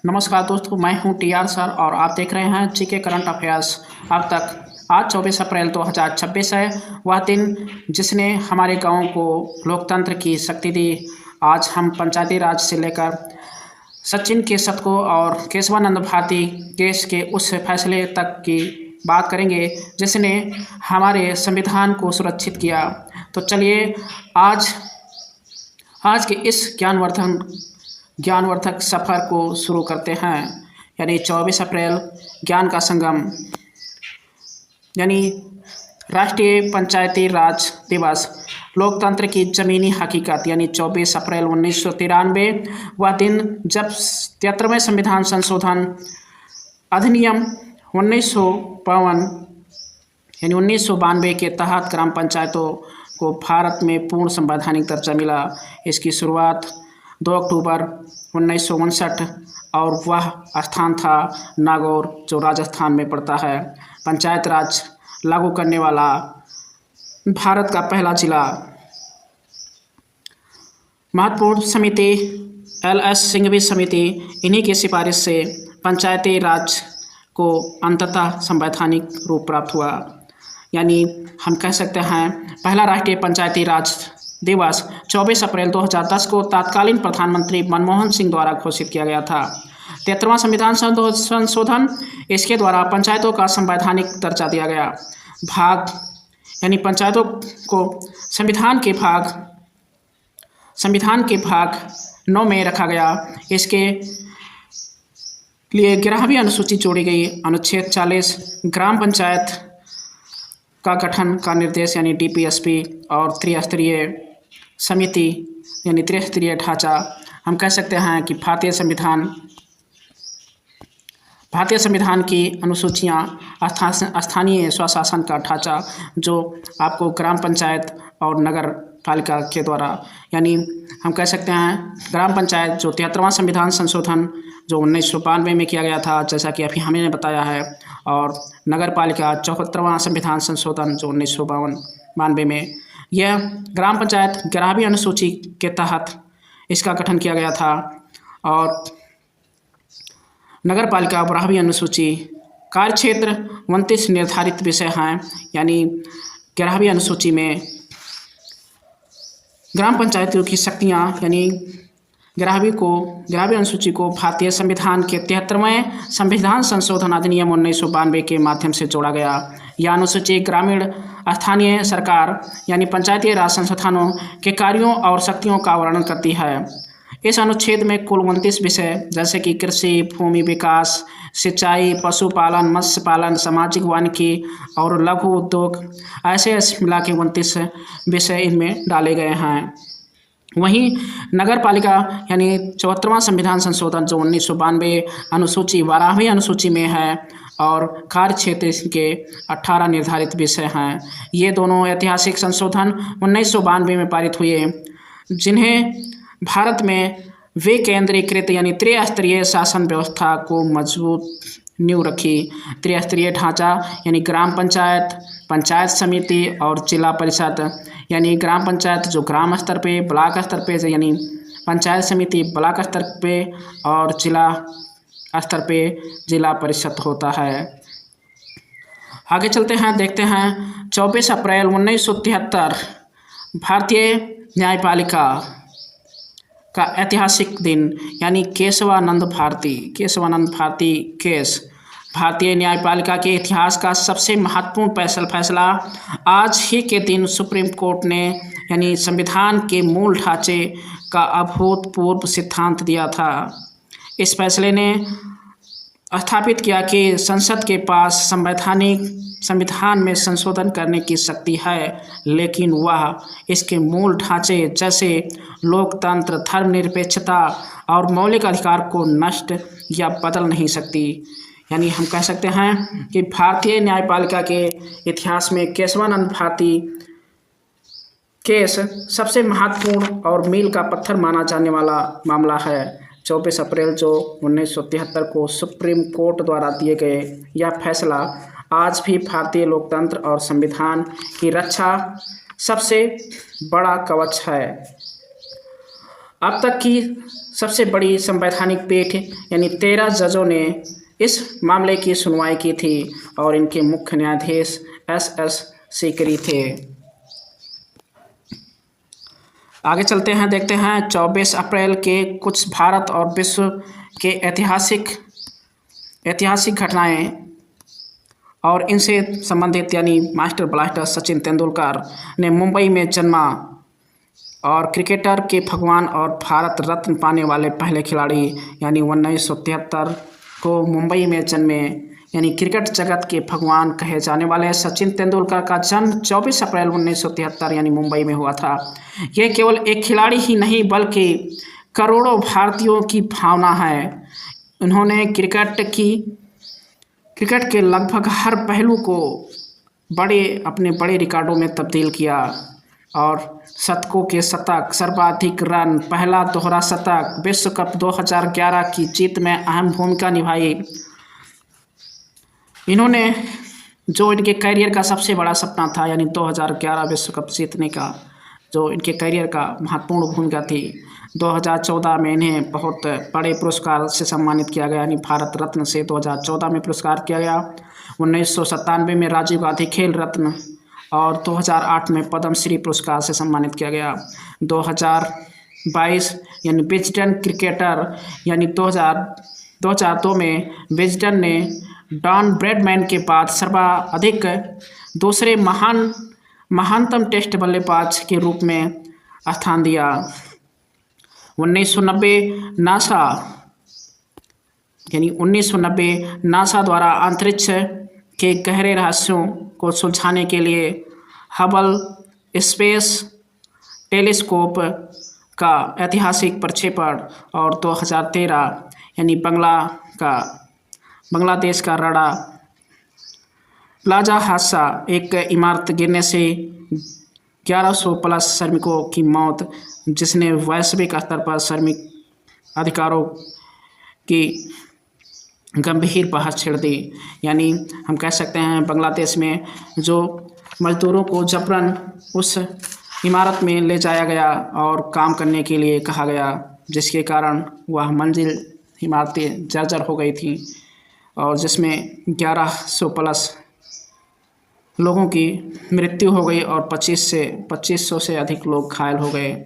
नमस्कार दोस्तों, मैं हूं टीआर सर और आप देख रहे हैं जीके करंट अफेयर्स। अब तक आज 24 अप्रैल 2026 है, वह दिन जिसने हमारे गांव को लोकतंत्र की शक्ति दी। आज हम पंचायती राज से लेकर सचिन केसत को और केशवानंद भारती केस के उस फैसले तक की बात करेंगे जिसने हमारे संविधान को सुरक्षित किया। तो चलिए आज के इस ज्ञानवर्धक सफ़र को शुरू करते हैं। यानी 24 अप्रैल ज्ञान का संगम, यानी राष्ट्रीय पंचायती राज दिवस, लोकतंत्र की ज़मीनी हकीकत। यानी 24 अप्रैल 1993 वह दिन जब 73वें संविधान संशोधन अधिनियम 1992 के तहत ग्राम पंचायतों को भारत में पूर्ण संवैधानिक दर्जा मिला। इसकी शुरुआत 2 अक्टूबर 1959 और वह स्थान था नागौर, जो राजस्थान में पड़ता है। पंचायत राज लागू करने वाला भारत का पहला जिला। महत्वपूर्ण समिति LS सिंघवी समिति, इन्हीं की सिफारिश से पंचायती राज को अंततः संवैधानिक रूप प्राप्त हुआ। यानी हम कह सकते हैं पहला राष्ट्रीय पंचायती राज दिवस 24 अप्रैल 2010 को तत्कालीन प्रधानमंत्री मनमोहन सिंह द्वारा घोषित किया गया था। 73वां संविधान संशोधन, इसके द्वारा पंचायतों का संवैधानिक दर्जा दिया गया। भाग, यानी पंचायतों को संविधान के भाग 9 में रखा गया। इसके लिए 11वीं अनुसूची जोड़ी गई। अनुच्छेद 40 ग्राम पंचायत का गठन का निर्देश, यानी DPSP, और त्रिस्तरीय समिति, यानी त्रिस्तरीय ढांचा। हम कह सकते हैं कि भारतीय संविधान की अनुसूचियाँ, स्थानीय स्वशासन का ढांचा, जो आपको ग्राम पंचायत और नगर पालिका के द्वारा, यानी हम कह सकते हैं ग्राम पंचायत जो 73वां संविधान संशोधन जो 1992 में किया गया था, जैसा कि अभी हमने बताया है, और नगर पालिका 74वां संविधान संशोधन जो 1992 में। यह ग्राम पंचायत 11वीं अनुसूची के तहत इसका गठन किया गया था, और नगर पालिका 12वीं अनुसूची। कार्यक्षेत्र 29 निर्धारित विषय हैं। यानी 11वीं अनुसूची में ग्राम पंचायतों की शक्तियाँ, यानी 11वीं अनुसूची को भारतीय संविधान के 73वें संविधान संशोधन अधिनियम 1992 के माध्यम से जोड़ा गया। यह अनुसूची ग्रामीण स्थानीय सरकार, यानी पंचायती राज संस्थानों के कार्यों और शक्तियों का वर्णन करती है। इस अनुच्छेद में कुल 29 विषय, जैसे कि कृषि, भूमि विकास, सिंचाई, पशुपालन, मत्स्य पालन, सामाजिक वानिकी और लघु उद्योग, ऐसे मिला के 29 विषय इनमें डाले गए हैं। वहीं नगर पालिका, यानी 74वां संविधान संशोधन जो 1992 अनुसूची 12वीं अनुसूची में है, और कार्य क्षेत्र के 18 निर्धारित विषय हैं। ये दोनों ऐतिहासिक संशोधन 1992 में पारित हुए, जिन्हें भारत में वे केंद्रीकृत, यानी त्रिस्तरीय शासन व्यवस्था को मजबूत नींव रखी। त्रिस्तरीय ढांचा, यानी ग्राम पंचायत, पंचायत समिति और जिला परिषद। यानी ग्राम पंचायत जो ग्राम स्तर पे, ब्लॉक स्तर पे, यानी पंचायत समिति ब्लॉक स्तर पे, और जिला स्तर पे जिला परिषद होता है। आगे चलते हैं, देखते हैं 24 अप्रैल 1973 भारतीय न्यायपालिका का ऐतिहासिक दिन, यानी केशवानंद भारती केस। भारतीय न्यायपालिका के इतिहास का सबसे महत्वपूर्ण फैसला आज ही के दिन सुप्रीम कोर्ट ने, यानी संविधान के मूल ढांचे का अभूतपूर्व सिद्धांत दिया था। इस फैसले ने स्थापित किया कि संसद के पास संविधान में संशोधन करने की शक्ति है, लेकिन वह इसके मूल ढांचे जैसे लोकतंत्र, धर्मनिरपेक्षता और मौलिक अधिकार को नष्ट या बदल नहीं सकती। यानी हम कह सकते हैं कि भारतीय न्यायपालिका के इतिहास में केशवानंद भारती केस सबसे महत्वपूर्ण और मील का पत्थर माना जाने वाला मामला है। 24 अप्रैल जो 1973 को सुप्रीम कोर्ट द्वारा दिए गए यह फैसला आज भी भारतीय लोकतंत्र और संविधान की रक्षा सबसे बड़ा कवच है। अब तक की सबसे बड़ी संवैधानिक पीठ यानी 13 जजों ने इस मामले की सुनवाई की थी और इनके मुख्य न्यायाधीश एस सीकरी थे। आगे चलते हैं, देखते हैं 24 अप्रैल के कुछ भारत और विश्व के ऐतिहासिक घटनाएं और इनसे संबंधित यानी मास्टर ब्लास्टर सचिन तेंदुलकर ने मुंबई में जन्मा और क्रिकेटर के भगवान और भारत रत्न पाने वाले पहले खिलाड़ी यानी 1973 को मुंबई में जन्मे यानी क्रिकेट जगत के भगवान कहे जाने वाले सचिन तेंदुलकर का जन्म 24 अप्रैल 1973 यानी मुंबई में हुआ था। यह केवल एक खिलाड़ी ही नहीं बल्कि करोड़ों भारतीयों की भावना है। उन्होंने क्रिकेट के लगभग हर पहलू को अपने बड़े रिकॉर्डों में तब्दील किया और शतकों के शतक, सर्वाधिक रन, पहला दोहरा शतक, विश्व कप 2011 की जीत में अहम भूमिका निभाई। इन्होंने जो इनके करियर का सबसे बड़ा सपना था यानी 2011 विश्व कप जीतने का, जो इनके करियर का महत्वपूर्ण भूमिका थी, 2014 में इन्हें बहुत बड़े पुरस्कार से सम्मानित किया गया यानी भारत रत्न से 2014 में पुरस्कार किया गया। 1997 में राजीव गांधी खेल रत्न और 2008 में पद्म श्री पुरस्कार से सम्मानित किया गया। 2022 यानी विजडन क्रिकेटर यानी 2002 में विजडन ने डॉन ब्रैडमैन के बाद सर्वाधिक दूसरे महानतम टेस्ट बल्लेबाज के रूप में स्थान दिया। 1990 नासा द्वारा अंतरिक्ष के गहरे रहस्यों को सुलझाने के लिए हबल स्पेस टेलीस्कोप का ऐतिहासिक प्रक्षेपण और 2013 यानी बांग्लादेश का राणा प्लाजा हादसा, एक इमारत गिरने से 1100 प्लस श्रमिकों की मौत, जिसने वैश्विक स्तर पर श्रमिक अधिकारों की गंभीर बहस छेड़ दी। यानी हम कह सकते हैं बांग्लादेश में जो मजदूरों को जबरन उस इमारत में ले जाया गया और काम करने के लिए कहा गया, जिसके कारण वह मंजिल इमारतें जर्जर हो गई थी और जिसमें 1100 प्लस लोगों की मृत्यु हो गई और 2500 से अधिक लोग घायल हो गए।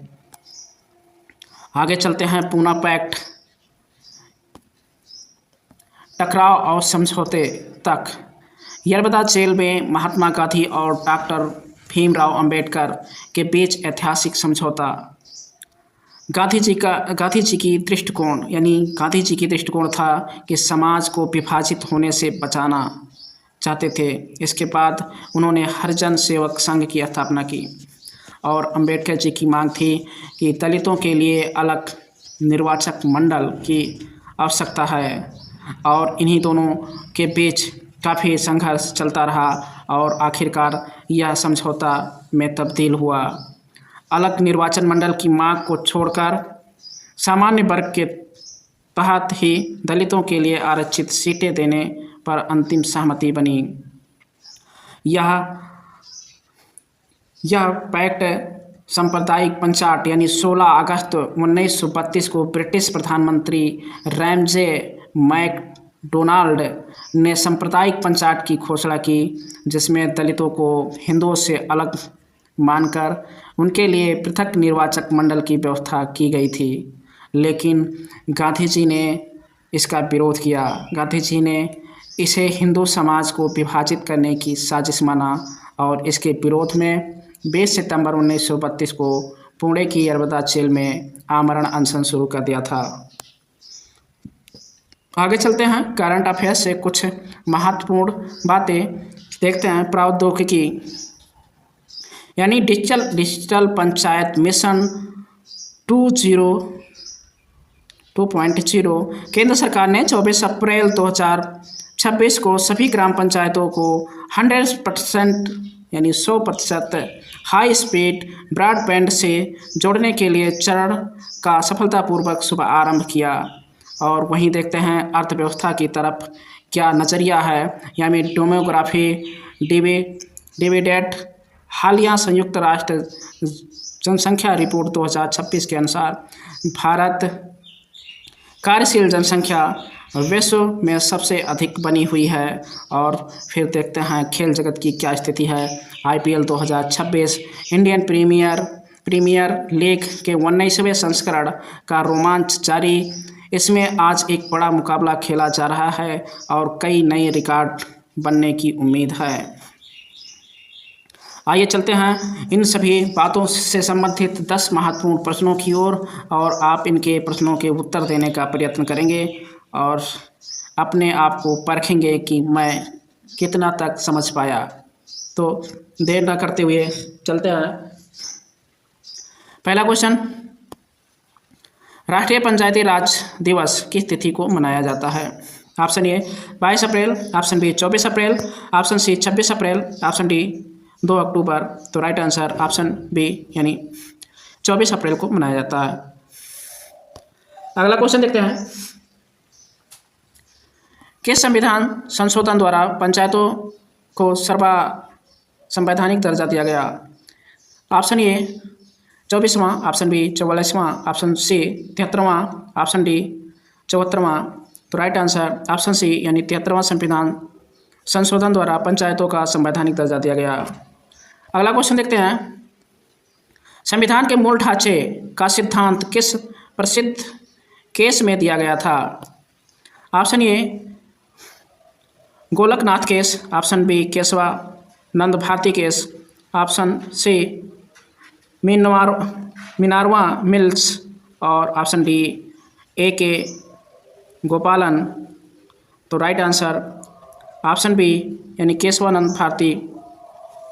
आगे चलते हैं पूना पैक्ट, टकराव और समझौते तक। यरबदा जेल में महात्मा गांधी और डॉक्टर भीमराव अंबेडकर के बीच ऐतिहासिक समझौता। गांधी जी की दृष्टिकोण था कि समाज को विभाजित होने से बचाना चाहते थे। इसके बाद उन्होंने हरिजन सेवक संघ की स्थापना की और अंबेडकर जी की मांग थी कि दलितों के लिए अलग निर्वाचक मंडल की आवश्यकता है और इन्हीं दोनों के बीच काफ़ी संघर्ष चलता रहा और आखिरकार यह समझौता में तब्दील हुआ। अलग निर्वाचन मंडल की मांग को छोड़कर सामान्य वर्ग के तहत ही दलितों के लिए आरक्षित सीटें देने पर अंतिम सहमति बनी। यह पैक्ट सांप्रदायिक पंचायत यानी 16 अगस्त 1932 को ब्रिटिश प्रधानमंत्री रैमजे मैकडोनाल्ड ने सांप्रदायिक पंचायत की घोषणा की, जिसमें दलितों को हिंदुओं से अलग मानकर उनके लिए पृथक निर्वाचक मंडल की व्यवस्था की गई थी। लेकिन गांधी जी ने इसका विरोध किया। गांधी जी ने इसे हिंदू समाज को विभाजित करने की साजिश माना और इसके विरोध में 20 सितंबर 1932 को पुणे की यरबदा जेल में आमरण अनशन शुरू कर दिया था। आगे चलते हैं, करंट अफेयर्स से कुछ महत्वपूर्ण बातें देखते हैं। प्रौद्योगिकी यानी डिजिटल पंचायत मिशन 2.0 केंद्र सरकार ने 24 अप्रैल 2026 को सभी ग्राम पंचायतों को 100% यानी 100% हाई स्पीड ब्रॉडबैंड से जोड़ने के लिए चरण का सफलतापूर्वक शुभारंभ किया। और वहीं देखते हैं अर्थव्यवस्था की तरफ क्या नज़रिया है। यानी डेमोग्राफी डिविडेंड हालिया संयुक्त राष्ट्र जनसंख्या रिपोर्ट 2026 के अनुसार भारत कार्यशील जनसंख्या विश्व में सबसे अधिक बनी हुई है। और फिर देखते हैं खेल जगत की क्या स्थिति है। IPL 2026 इंडियन प्रीमियर लीग के 19वें संस्करण का रोमांच जारी। इसमें आज एक बड़ा मुकाबला खेला जा रहा है और कई नए रिकॉर्ड बनने की उम्मीद है। आइए चलते हैं इन सभी बातों से संबंधित 10 महत्वपूर्ण प्रश्नों की ओर और आप इनके प्रश्नों के उत्तर देने का प्रयत्न करेंगे और अपने आप को परखेंगे कि मैं कितना तक समझ पाया। तो देर न करते हुए चलते हैं। पहला क्वेश्चन, राष्ट्रीय पंचायती राज दिवस किस तिथि को मनाया जाता है? Option A 22 April, option B 24 April, option C 26 April, option D 2 अक्टूबर। तो राइट आंसर ऑप्शन बी यानी 24 अप्रैल को मनाया जाता है। अगला क्वेश्चन देखते हैं। किस संविधान संशोधन द्वारा पंचायतों को संवैधानिक दर्जा दिया गया? ऑप्शन ए 24वां, ऑप्शन बी 44वां, ऑप्शन सी 73वां, ऑप्शन डी 74वां। तो राइट आंसर ऑप्शन सी यानी 73वां संविधान संशोधन द्वारा पंचायतों का संवैधानिक दर्जा दिया गया। अगला क्वेश्चन देखते हैं। संविधान के मूल ढांचे का सिद्धांत किस प्रसिद्ध केस में दिया गया था? Option A Golaknath case, option B Keshavananda Bharati case, option C Minerva mills और ऑप्शन डी AK गोपालन। तो राइट आंसर ऑप्शन बी यानी केशवानंद भारती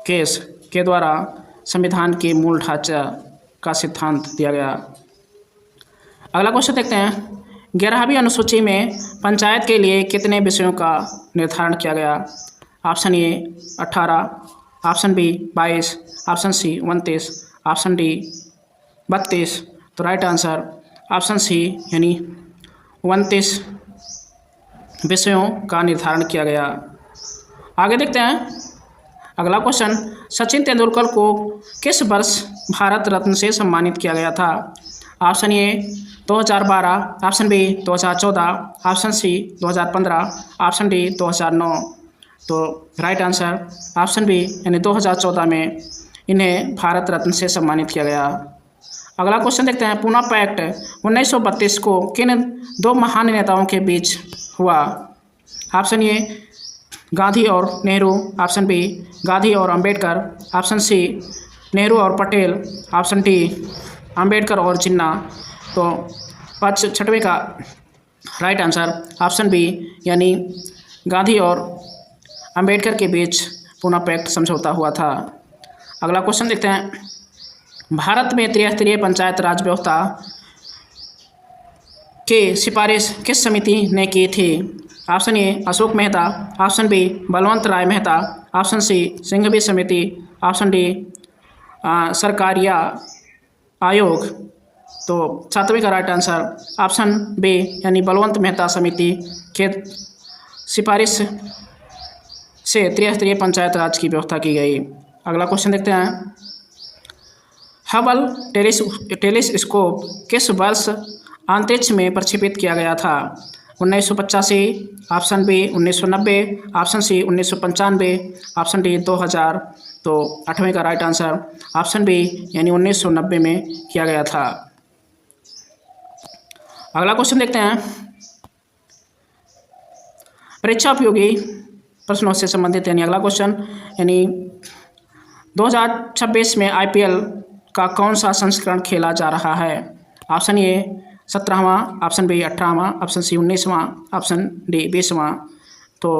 केस के द्वारा संविधान के मूल ढांचा का सिद्धांत दिया गया। अगला क्वेश्चन देखते हैं। 11वीं अनुसूची में पंचायत के लिए कितने विषयों का निर्धारण किया गया? Option A 18, option B 22, option C 29, option D 32। तो राइट आंसर ऑप्शन सी यानी 29 विषयों का निर्धारण किया गया। आगे देखते हैं। अगला क्वेश्चन, सचिन तेंदुलकर को किस वर्ष भारत रत्न से सम्मानित किया गया था? Option A 2012, option B 2014, option C 2015, option D 2009। तो राइट आंसर ऑप्शन बी यानी 2014 में इन्हें भारत रत्न से सम्मानित किया गया। अगला क्वेश्चन देखते हैं। पूना पैक्ट 1932 को किन 2 महान नेताओं के बीच हुआ? ऑप्शन ए गांधी और नेहरू, ऑप्शन बी गांधी और अंबेडकर, ऑप्शन सी नेहरू और पटेल, ऑप्शन डी अंबेडकर और जिन्ना। तो 6वें का राइट आंसर ऑप्शन बी यानी गांधी और अंबेडकर के बीच पूना पैक्ट समझौता हुआ था। अगला क्वेश्चन देखते हैं। भारत में त्रिस्तरीय पंचायत राज व्यवस्था की सिफारिश किस समिति ने की थी? Option A Ashok Mehta, option B Balwant Rai Mehta, option C Singhvi समिति, ऑप्शन डी सरकारिया आयोग। तो 7वें का राइट आंसर ऑप्शन बी यानी बलवंत मेहता समिति के सिफारिश से त्रिस्तरीय पंचायत राज की व्यवस्था की गई। अगला क्वेश्चन देखते हैं। हबल टेलीस्कोप किस वर्ष अंतरिक्ष में प्रक्षेपित किया गया था? 1985, option B 1990, option C 1995, option D 2000। तो 8वें का राइट आंसर ऑप्शन बी यानी 1990 में किया गया था। अगला क्वेश्चन देखते हैं। परीक्षा उपयोगी प्रश्नों से संबंधित यानी अगला क्वेश्चन यानी 2026 में IPL का कौन सा संस्करण खेला जा रहा है? ऑप्शन ए 17वां, ऑप्शन बी 18वां, ऑप्शन सी 19वां, ऑप्शन डी 20वां। तो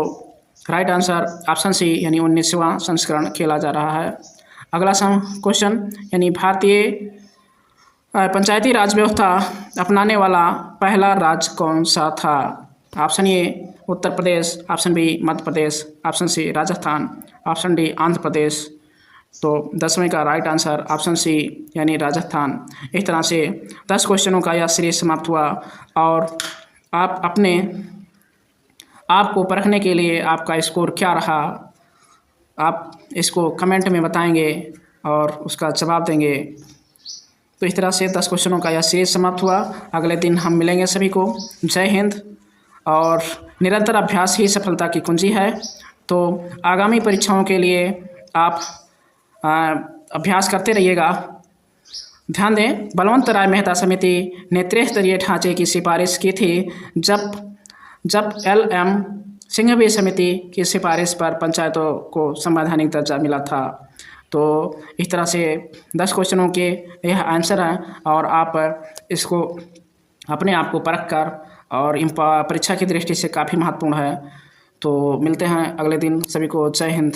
राइट आंसर ऑप्शन सी यानी 19वां संस्करण खेला जा रहा है। अगला क्वेश्चन यानी भारतीय पंचायती राज व्यवस्था अपनाने वाला पहला राज्य कौन सा था? Option A Uttar Pradesh, option B Madhya Pradesh, option C Rajasthan, option D Andhra Pradesh. तो 10वें का राइट आंसर ऑप्शन सी यानी राजस्थान। इस तरह से 10 क्वेश्चनों का यह सीरीज समाप्त हुआ और आप अपने आप को परखने के लिए आपका स्कोर क्या रहा आप इसको कमेंट में बताएंगे और उसका जवाब देंगे। तो इस तरह से 10 क्वेश्चनों का यह सीरीज समाप्त हुआ। अगले दिन हम मिलेंगे सभी को। जय हिंद। और निरंतर अभ्यास ही सफलता की कुंजी है। तो आगामी परीक्षाओं के लिए आप अभ्यास करते रहिएगा। ध्यान दें, बलवंत राय मेहता समिति ने त्रिस्तरीय ढांचे की सिफारिश की थी जब LM सिंघवी समिति की सिफारिश पर पंचायतों को संवैधानिक दर्जा मिला था। तो इस तरह से 10 क्वेश्चनों के यह आंसर हैं और आप इसको अपने आप को परख कर, और परीक्षा की दृष्टि से काफ़ी महत्वपूर्ण है। तो मिलते हैं अगले दिन। सभी को जय हिंद।